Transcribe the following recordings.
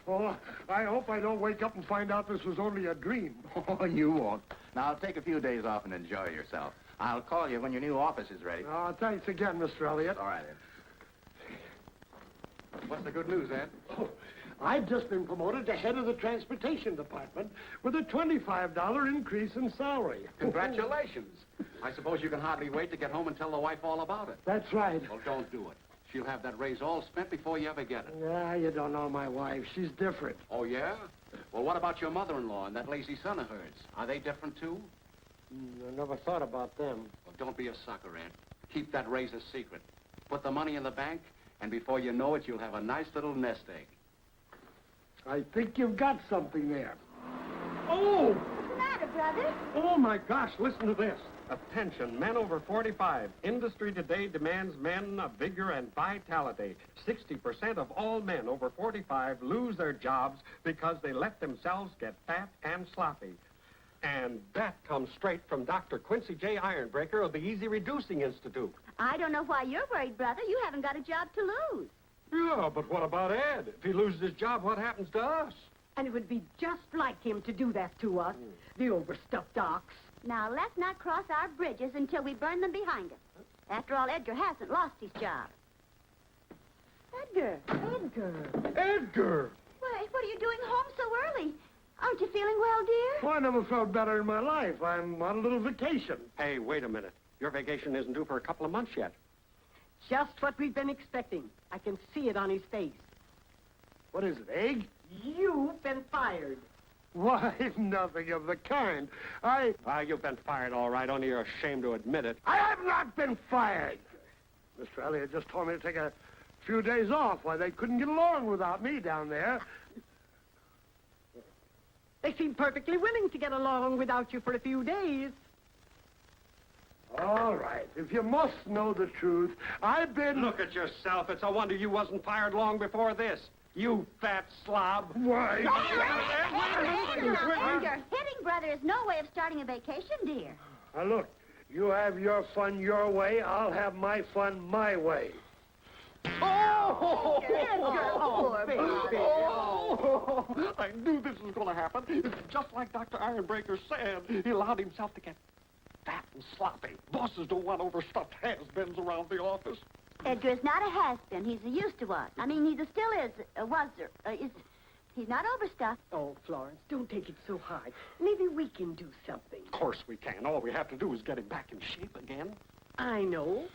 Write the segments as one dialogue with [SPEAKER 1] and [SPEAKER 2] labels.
[SPEAKER 1] Oh, I hope I don't wake up and find out this was only a dream.
[SPEAKER 2] Oh, you won't. Now, take a few days off and enjoy yourself. I'll call you when your new office is ready.
[SPEAKER 1] Oh, thanks again, Mr. Elliott.
[SPEAKER 2] All right, Ed. What's the good news, Ed?
[SPEAKER 1] Oh, I've just been promoted to head of the transportation department with a $25 increase in salary.
[SPEAKER 2] Congratulations. I suppose you can hardly wait to get home and tell the wife all about it.
[SPEAKER 1] That's right.
[SPEAKER 2] Well, don't do it. She'll have that raise all spent before you ever get it.
[SPEAKER 1] Yeah, you don't know my wife. She's different.
[SPEAKER 2] Oh, yeah? Well, what about your mother-in-law and that lazy son of hers? Are they different, too?
[SPEAKER 1] I never thought about them.
[SPEAKER 2] Well, don't be a sucker, Ed. Keep that raise a secret. Put the money in the bank, and before you know it, you'll have a nice little nest egg.
[SPEAKER 1] I think you've got something there. Oh!
[SPEAKER 3] What's the matter, brother?
[SPEAKER 1] Oh, my gosh, listen to this.
[SPEAKER 4] Attention, men over 45. Industry today demands men of vigor and vitality. 60% of all men over 45 lose their jobs because they let themselves get fat and sloppy. And that comes straight from Dr. Quincy J. Ironbreaker of the Easy Reducing Institute.
[SPEAKER 3] I don't know why you're worried, brother. You haven't got a job to lose.
[SPEAKER 4] Yeah, but what about Ed? If he loses his job, what happens to us?
[SPEAKER 5] And it would be just like him to do that to us, the overstuffed ox.
[SPEAKER 3] Now, let's not cross our bridges until we burn them behind us. After all, Edgar hasn't lost his job. Edgar.
[SPEAKER 1] Edgar!
[SPEAKER 3] Why, what are you doing home so early? Aren't you feeling well, dear?
[SPEAKER 1] Well, I never felt better in my life. I'm on a little vacation.
[SPEAKER 4] Hey, wait a minute. Your vacation isn't due for a couple of months yet.
[SPEAKER 5] Just what we've been expecting. I can see it on his face.
[SPEAKER 1] What is it, egg?
[SPEAKER 5] You've been fired.
[SPEAKER 1] Why, nothing of the kind.
[SPEAKER 4] You've been fired all right, only you're ashamed to admit it.
[SPEAKER 1] I have not been fired. Mr. Elliott just told me to take a few days off. Why, they couldn't get along without me down there.
[SPEAKER 5] They seem perfectly willing to get along without you for a few days.
[SPEAKER 1] All right, if you must know the truth, I've been...
[SPEAKER 4] Look at yourself. It's a wonder you wasn't fired long before this. You fat slob.
[SPEAKER 1] Why?
[SPEAKER 3] Edgar, hitting brother is no way of starting a vacation, dear.
[SPEAKER 1] Now, look, you have your fun your way, I'll have my fun my way.
[SPEAKER 4] Oh!
[SPEAKER 3] Edgar, poor baby.
[SPEAKER 4] Oh! I knew this was going to happen. It's just like Dr. Ironbreaker said. He allowed himself to get fat and sloppy. Bosses don't want overstuffed has-beens around the office.
[SPEAKER 3] Edgar is not a has-been. He's a used to us. I mean, he still is, he's not overstuffed.
[SPEAKER 5] Oh, Florence, don't take it so hard. Maybe we can do something.
[SPEAKER 4] Of course we can. All we have to do is get him back in shape again.
[SPEAKER 5] I know.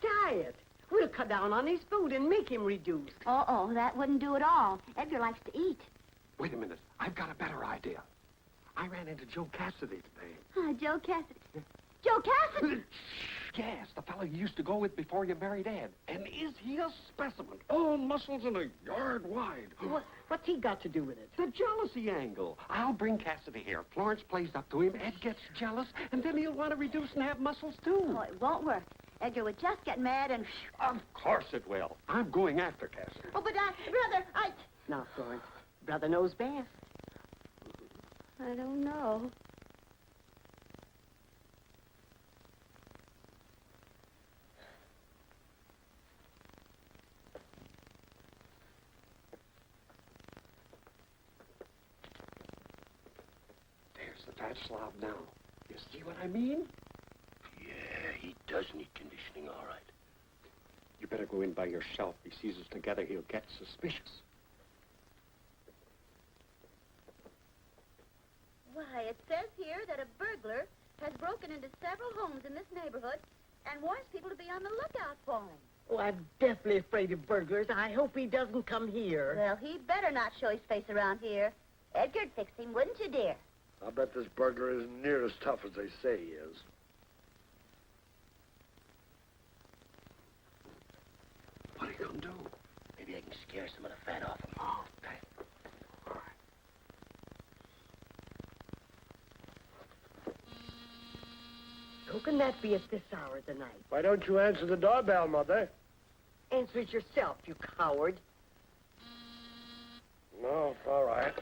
[SPEAKER 5] Diet. We'll cut down on his food and make him reduce.
[SPEAKER 3] Oh, that wouldn't do at all. Edgar likes to eat.
[SPEAKER 4] Wait a minute. I've got a better idea. I ran into Joe Cassidy today.
[SPEAKER 3] Joe Cassidy. Joe Cassidy?
[SPEAKER 4] Yes, the fellow you used to go with before you married Ed. And is he a specimen? All muscles and a yard wide.
[SPEAKER 5] What's he got to do with it?
[SPEAKER 4] The jealousy angle. I'll bring Cassidy here. Florence plays up to him. Ed gets jealous, and then he'll want to reduce and have muscles, too.
[SPEAKER 3] Oh, it won't work. Edgar would just get mad and...
[SPEAKER 4] Of course it will. I'm going after Cassidy.
[SPEAKER 3] Oh, but brother,
[SPEAKER 5] Now, Florence, brother knows best.
[SPEAKER 3] I don't know.
[SPEAKER 4] There's the fat slob now. You see what I mean?
[SPEAKER 6] Yeah, he does need conditioning, all right.
[SPEAKER 4] You better go in by yourself. If he sees us together, he'll get suspicious.
[SPEAKER 3] Why, it says here that a burglar has broken into several homes in this neighborhood and warns people to be on the lookout for him.
[SPEAKER 5] Oh, I'm deathly afraid of burglars. I hope he doesn't come here.
[SPEAKER 3] Well, he'd better not show his face around here. Edgar'd fix him, wouldn't you, dear?
[SPEAKER 1] I'll bet this burglar isn't near as tough as they say he is.
[SPEAKER 4] What'll he come do?
[SPEAKER 6] Maybe I can scare some of the fat off him.
[SPEAKER 4] Oh, okay. All right.
[SPEAKER 5] Who can that be at this hour of the night?
[SPEAKER 1] Why don't you answer the doorbell, Mother?
[SPEAKER 5] Answer it yourself, you coward.
[SPEAKER 1] No, all right.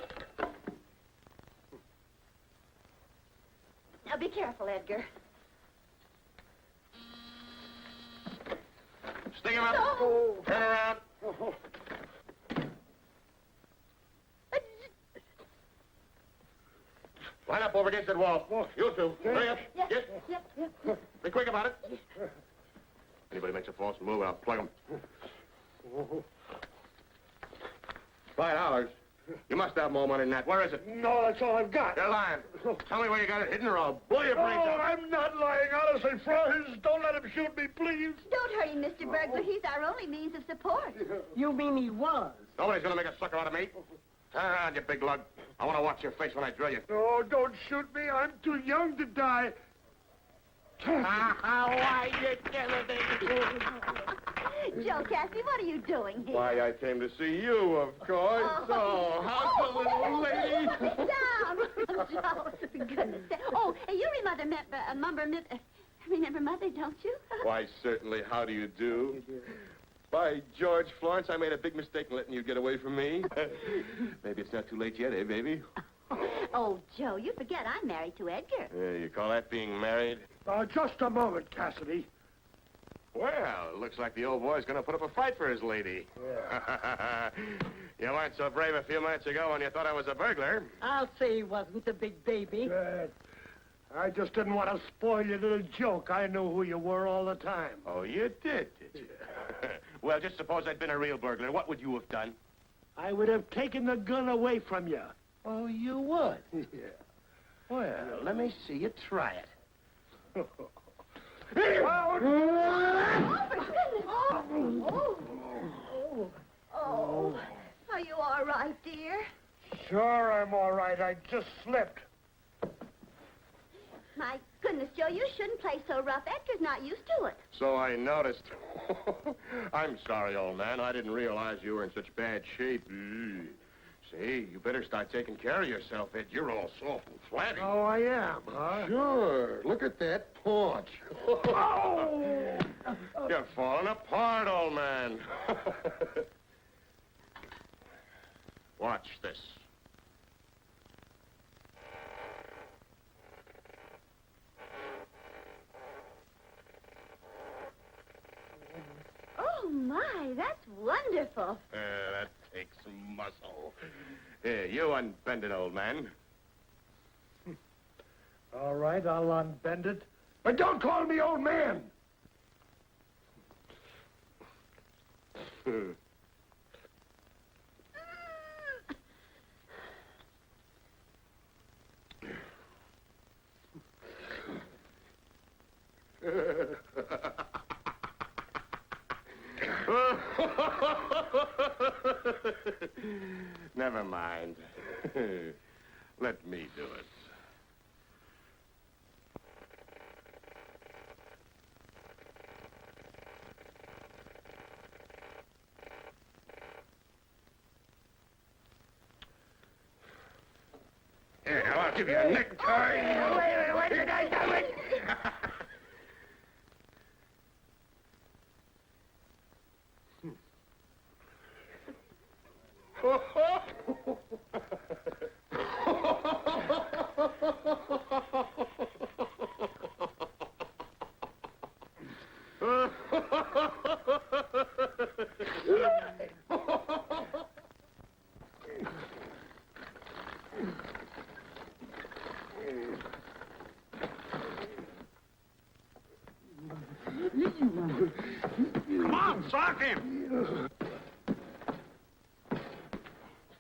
[SPEAKER 3] Now, be careful, Edgar.
[SPEAKER 2] Stick him up.
[SPEAKER 3] Oh.
[SPEAKER 2] Turn around.
[SPEAKER 7] Line up over against that wall. You two, hurry up.
[SPEAKER 3] Yep,
[SPEAKER 7] Get.
[SPEAKER 3] yep.
[SPEAKER 7] Be quick about it. Anybody makes a false move, I'll plug him. $5. You must have more money than that. Where is it?
[SPEAKER 1] No, that's all I've got.
[SPEAKER 7] You're lying. Tell me where you got it hidden or I'll blow your brains
[SPEAKER 1] Oh,
[SPEAKER 7] out.
[SPEAKER 1] I'm not lying. Honestly, Florence, don't let him shoot me, please.
[SPEAKER 3] Don't hurt him, Mr. Burglar. He's our only means of support.
[SPEAKER 5] You mean he was?
[SPEAKER 7] Nobody's gonna make a sucker out of me. Turn around, you big lug. I want to watch your face when I drill you.
[SPEAKER 1] No, don't shoot me. I'm too young to die.
[SPEAKER 7] Why, you killing me?
[SPEAKER 3] Joe Cassie, what are you doing here?
[SPEAKER 7] Why, I came to see you, of course. Oh, how's the little lady?
[SPEAKER 3] Sit down. Joe, for goodness sake. Oh, hey, you remember Mother, don't you?
[SPEAKER 7] Why, certainly. How do you do? By George, Florence, I made a big mistake in letting you get away from me. Maybe it's not too late yet, eh, baby?
[SPEAKER 3] Oh, Joe, you forget I'm married to Edgar.
[SPEAKER 7] Yeah, you call that being married?
[SPEAKER 1] Just a moment, Cassidy.
[SPEAKER 7] Well, it looks like the old boy's going to put up a fight for his lady.
[SPEAKER 1] Yeah.
[SPEAKER 7] You weren't so brave a few minutes ago when you thought I was a burglar.
[SPEAKER 5] I'll say he wasn't a big baby.
[SPEAKER 1] I just didn't want to spoil your little joke. I knew who you were all the time.
[SPEAKER 7] Oh, you did you? Well, just suppose I'd been a real burglar. What would you have done?
[SPEAKER 1] I would have taken the gun away from you.
[SPEAKER 6] Oh, you would?
[SPEAKER 1] Yeah.
[SPEAKER 6] Well, let me see you try it.
[SPEAKER 3] Oh, for goodness. Oh. Are you all right, dear?
[SPEAKER 1] Sure, I'm all right. I just slipped.
[SPEAKER 3] My goodness, Joe, you shouldn't play so rough. Edgar's not used to it.
[SPEAKER 7] So I noticed. I'm sorry, old man. I didn't realize you were in such bad shape. See, you better start taking care of yourself, Ed. You're all soft and flabby.
[SPEAKER 1] Oh, I am, huh?
[SPEAKER 7] Sure. Look at that paunch.
[SPEAKER 1] Oh!
[SPEAKER 7] You're falling apart, old man. Watch this.
[SPEAKER 3] Oh, my, that's wonderful.
[SPEAKER 7] That takes some muscle. Here, you unbend it, old man.
[SPEAKER 1] All right, I'll unbend it. But don't call me old man.
[SPEAKER 7] Never mind. Let me do it. Here, I'll give you a necktie. Wait did I do it?
[SPEAKER 4] Come on, sock him.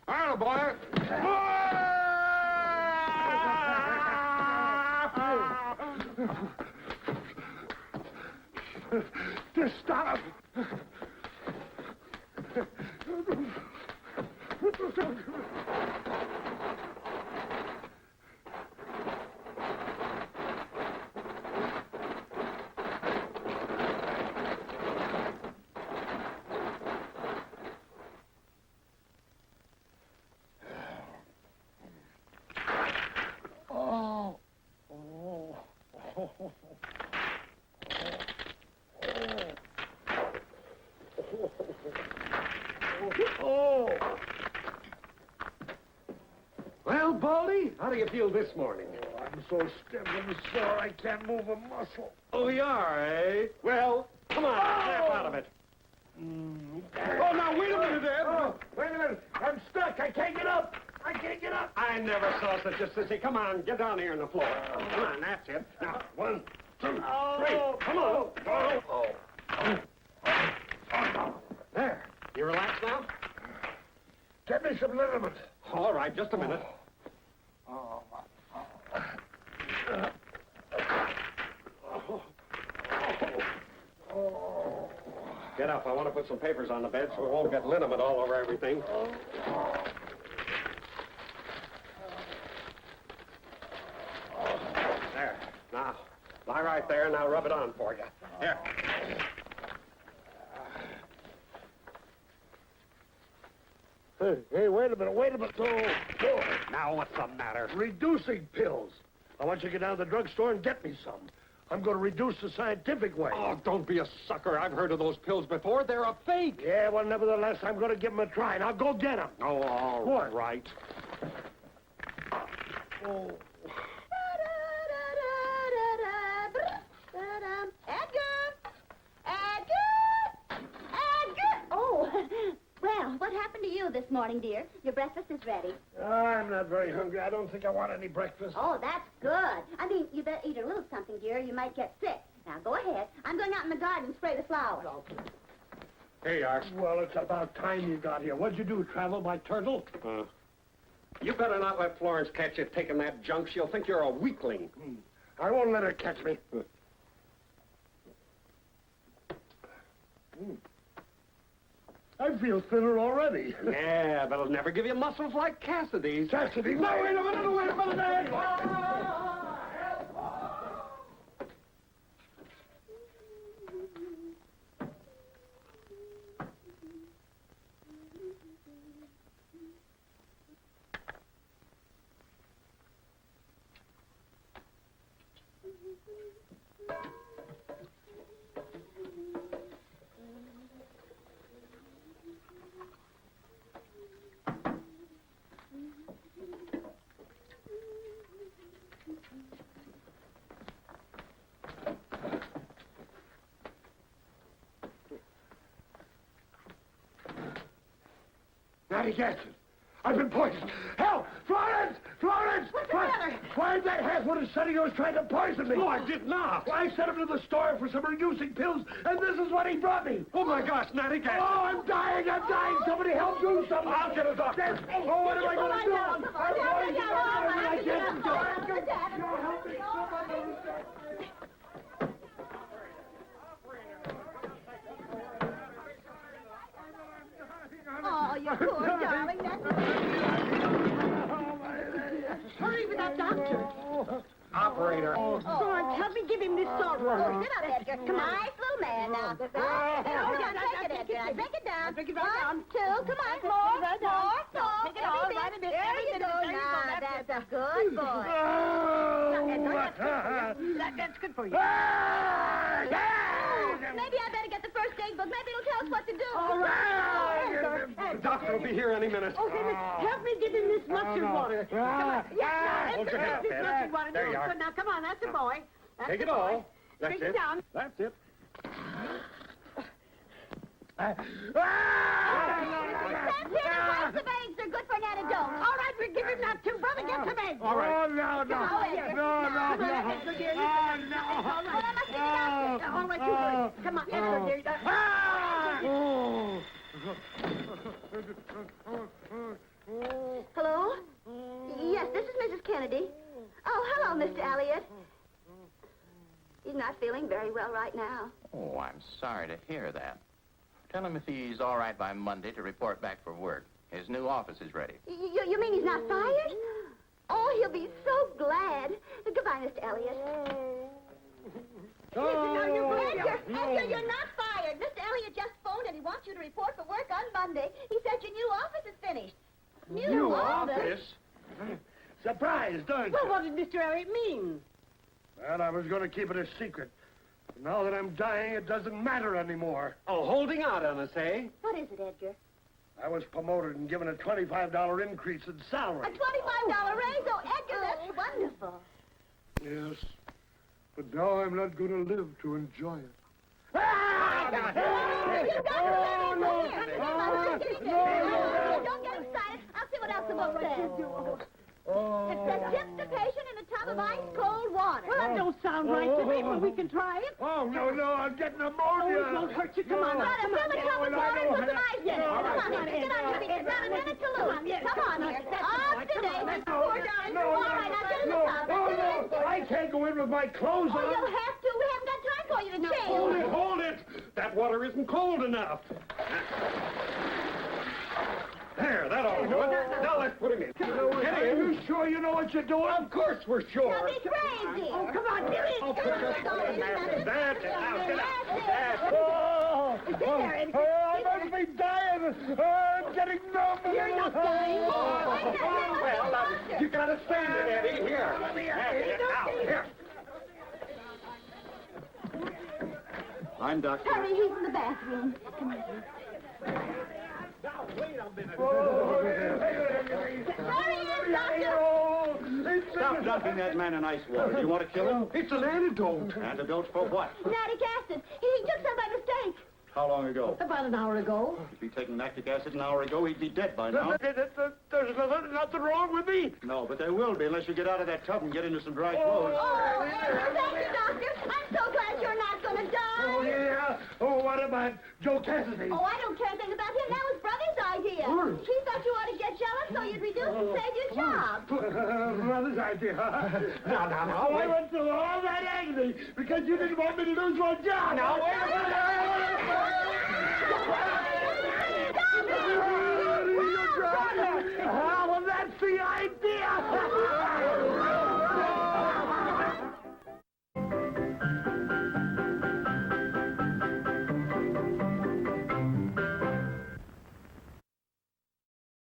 [SPEAKER 4] All right, boy.
[SPEAKER 1] Just stop.
[SPEAKER 4] Well, Baldy, how do you feel this morning?
[SPEAKER 1] Oh, I'm so stiff and sore I can't move a muscle.
[SPEAKER 4] Oh, you are, eh? Well, come on, snap out of it. Oh, now, wait a minute, Ed.
[SPEAKER 1] Oh, wait a minute. I'm stuck. I can't get up. I can't get up.
[SPEAKER 4] I never saw such a sissy. Come on, get down here on the floor. Come on, that's it. Now, 1, 2, 3. Come on. There. You relaxed now?
[SPEAKER 1] Get me some liniment.
[SPEAKER 4] All right, just a minute. Get up. I want to put some papers on the bed so we won't get liniment all over everything. There. Now, lie right there and I'll rub it on for you. Here.
[SPEAKER 1] Hey, wait a minute. No.
[SPEAKER 4] Now, what's the matter?
[SPEAKER 1] Reducing pills. I want you to get down to the drugstore and get me some. I'm going to reduce the scientific way.
[SPEAKER 4] Oh, don't be a sucker. I've heard of those pills before. They're a fake.
[SPEAKER 1] Yeah, well, nevertheless, I'm going to give them a try. Now, go get them.
[SPEAKER 4] Oh, all
[SPEAKER 1] What?
[SPEAKER 4] right.
[SPEAKER 1] Oh.
[SPEAKER 3] Edgar! Oh, well, what happened to you this morning, dear? Your breakfast is ready.
[SPEAKER 1] I'm not very hungry. I don't think I want any breakfast.
[SPEAKER 3] Oh, that's good. I mean, you better eat a little something, dear. You might get sick. Now, go ahead. I'm going out in the garden and spray the flowers.
[SPEAKER 4] Here you are.
[SPEAKER 1] Well, it's about time you got here. What'd you do, travel by turtle?
[SPEAKER 4] You better not let Florence catch you taking that junk. She'll think you're a weakling.
[SPEAKER 1] I won't let her catch me. I feel thinner already.
[SPEAKER 4] Yeah, but it'll never give you muscles like Cassidy's.
[SPEAKER 1] Cassidy,
[SPEAKER 4] No, wait a minute, Ed.
[SPEAKER 1] Natty Gaston, I've been poisoned. Help! Florence! Florence!
[SPEAKER 3] What's the matter?
[SPEAKER 1] Why, that half-witted son of yours tried to poison me?
[SPEAKER 4] No, I did not.
[SPEAKER 1] Well, I sent him to the store for some reducing pills, and this is what he brought me.
[SPEAKER 4] Oh, my gosh, Natty Gaston.
[SPEAKER 1] Oh, I'm dying! Somebody help do something!
[SPEAKER 4] I'll get a doctor.
[SPEAKER 1] Oh, what am I going to do?
[SPEAKER 3] I can't do it.
[SPEAKER 1] Help me!
[SPEAKER 3] Oh, you poor darling.
[SPEAKER 5] Hurry with that doctor.
[SPEAKER 4] Operator.
[SPEAKER 5] Florence, help me give him this salt water.
[SPEAKER 3] Sit up, Edgar. Nice little man now. Take it, Edgar. Take it down.
[SPEAKER 5] Take it right down.
[SPEAKER 3] 1, 2, come on, more.
[SPEAKER 5] Take it down.
[SPEAKER 3] More.
[SPEAKER 5] Take it all right a bit.
[SPEAKER 3] There you go. Now, that's a good boy.
[SPEAKER 5] That's good for you.
[SPEAKER 3] Maybe I better get the first aid book. Maybe it'll tell us what to do.
[SPEAKER 5] All right.
[SPEAKER 4] The doctor will be here any minute.
[SPEAKER 5] Okay, miss, help me give him this mustard water. Come on. Yeah,
[SPEAKER 4] Okay,
[SPEAKER 5] Edgar, this
[SPEAKER 4] okay.
[SPEAKER 5] mustard water.
[SPEAKER 4] There you
[SPEAKER 5] No,
[SPEAKER 4] are.
[SPEAKER 5] good. Now, come on. That's a boy. That's
[SPEAKER 4] Take
[SPEAKER 5] a
[SPEAKER 4] it
[SPEAKER 5] boy.
[SPEAKER 4] all. That's
[SPEAKER 5] Drink it
[SPEAKER 4] it.
[SPEAKER 5] down.
[SPEAKER 4] That's it.
[SPEAKER 3] That's it. Wipes of eggs are good for an antidote.
[SPEAKER 5] All right, we'll give him that too. Brother, get some eggs.
[SPEAKER 4] All right.
[SPEAKER 1] Oh, no.
[SPEAKER 3] No.
[SPEAKER 5] All right, you hurry. Come on, Edgar, there you go.
[SPEAKER 3] Hello? Yes, this is Mrs. Kennedy. Oh, hello, Mr. Elliott. He's not feeling very well right now.
[SPEAKER 2] Oh, I'm sorry to hear that. Tell him if he's all right by Monday to report back for work. His new office is ready.
[SPEAKER 3] You mean he's not fired? Oh, he'll be so glad. Goodbye, Mr. Elliott. Edgar, you're not fired. Mr. Elliott just phoned and he wants you to report for work on Monday. He said your new office is finished. New office?
[SPEAKER 1] Surprised, aren't
[SPEAKER 5] Well,
[SPEAKER 1] you?
[SPEAKER 5] what did Mr. Elliott mean?
[SPEAKER 1] Well, I was going to keep it a secret. Now that I'm dying, it doesn't matter anymore.
[SPEAKER 4] Oh, holding out on us, eh?
[SPEAKER 3] What is it, Edgar?
[SPEAKER 1] I was promoted and given a $25 increase in
[SPEAKER 3] A
[SPEAKER 1] salary.
[SPEAKER 3] $25 raise? Oh, Edgar, that's wonderful.
[SPEAKER 1] Yes, but now I'm not going to live to enjoy it.
[SPEAKER 3] You've got to let me
[SPEAKER 1] no.
[SPEAKER 3] Don't get excited. I'll see what what else the book says.
[SPEAKER 1] Oh.
[SPEAKER 3] It says dip the patient in a tub of ice cold water.
[SPEAKER 5] Well, that don't sound right to me, but we can try it.
[SPEAKER 1] Oh, no, I'm getting
[SPEAKER 5] Oh,
[SPEAKER 1] pneumonia.
[SPEAKER 5] it won't hurt you. Come on,
[SPEAKER 3] Gotta
[SPEAKER 5] come
[SPEAKER 3] fill
[SPEAKER 5] on.
[SPEAKER 3] the tub with water and put some ice in it.
[SPEAKER 5] All
[SPEAKER 3] Come
[SPEAKER 5] right,
[SPEAKER 3] on,
[SPEAKER 5] come on,
[SPEAKER 3] get on your feet. There's not a minute to lose. Come on here.
[SPEAKER 5] That's
[SPEAKER 3] Off
[SPEAKER 5] all right.
[SPEAKER 3] today.
[SPEAKER 5] Come on,
[SPEAKER 3] Let's pour down. All right, now get in the tub.
[SPEAKER 1] No, I can't go in with my clothes
[SPEAKER 3] Oh,
[SPEAKER 1] on.
[SPEAKER 3] you'll have to. We haven't got time for you to change.
[SPEAKER 4] Hold it! That water isn't cold enough. There, that ought to do it. Now let's put him in.
[SPEAKER 1] Are you sure you know what you're doing?
[SPEAKER 4] Of course we're
[SPEAKER 3] Don't
[SPEAKER 4] sure.
[SPEAKER 3] be crazy.
[SPEAKER 5] Oh, come on, get in.
[SPEAKER 4] Oh, put yourself in there. That's it. Now, get out. That's it.
[SPEAKER 1] Oh,
[SPEAKER 3] There,
[SPEAKER 1] I must be dying. I'm getting numb.
[SPEAKER 3] You're not dying.
[SPEAKER 4] Well, you gotta stand it, Eddie. Here. Now, here. I'm Doctor.
[SPEAKER 3] Hurry, he's in the bathroom. Come on. There he is, Doctor.
[SPEAKER 4] Stop dumping that man in ice water. Do you want to kill him?
[SPEAKER 1] It's an antidote.
[SPEAKER 4] Antidote for what?
[SPEAKER 3] Lactic acid. He took some by mistake.
[SPEAKER 4] How long ago?
[SPEAKER 5] About an hour ago.
[SPEAKER 4] If he'd taken lactic acid an hour ago, he'd be dead by now.
[SPEAKER 1] There's nothing wrong with me.
[SPEAKER 4] No, but there will be unless you get out of that tub and get into some dry clothes.
[SPEAKER 3] Oh, thank you, Doctor. I'm so glad you're not going to die.
[SPEAKER 1] Oh, yeah. Oh, what about Joe Cassidy?
[SPEAKER 3] Oh, I don't care anything about him. That was Brother's idea. He thought you ought to get jealous so you'd reduce and save your job.
[SPEAKER 1] Brother's idea.
[SPEAKER 4] Now,
[SPEAKER 1] I went through all that agony because you didn't want me to lose my job.
[SPEAKER 4] Now, wait a minute.